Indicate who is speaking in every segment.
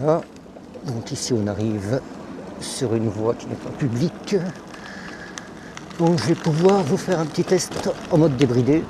Speaker 1: Voilà, donc ici on arrive sur une voie qui n'est pas publique. Donc je vais pouvoir vous faire un petit test en mode débridé.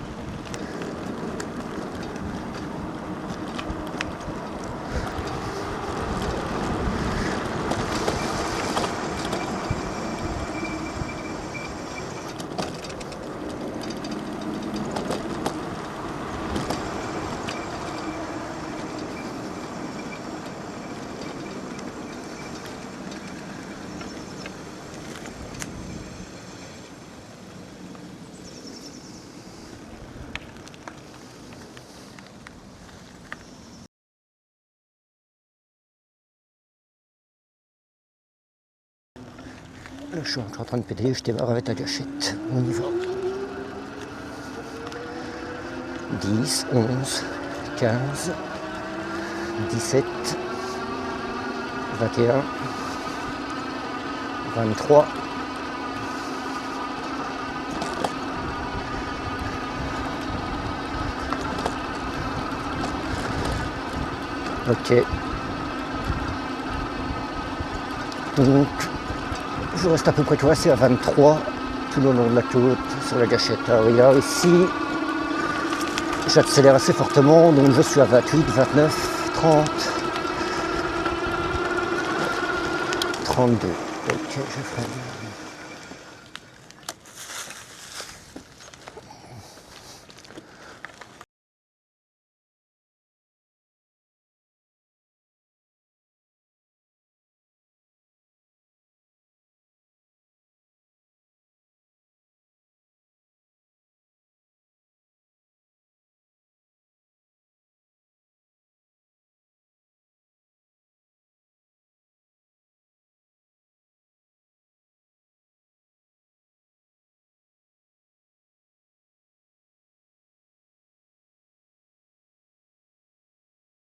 Speaker 1: Là, je suis encore en train de pédaler, je démarre avec la gâchette. On y va. 10, 11, 15, 17, 21, 23. Ok. Donc, je reste à peu près coincé à 23 tout le long de la côte sur la gâchette. Alors, là, ici, j'accélère assez fortement, donc je suis à 28, 29, 30, 32. Ok, je freine.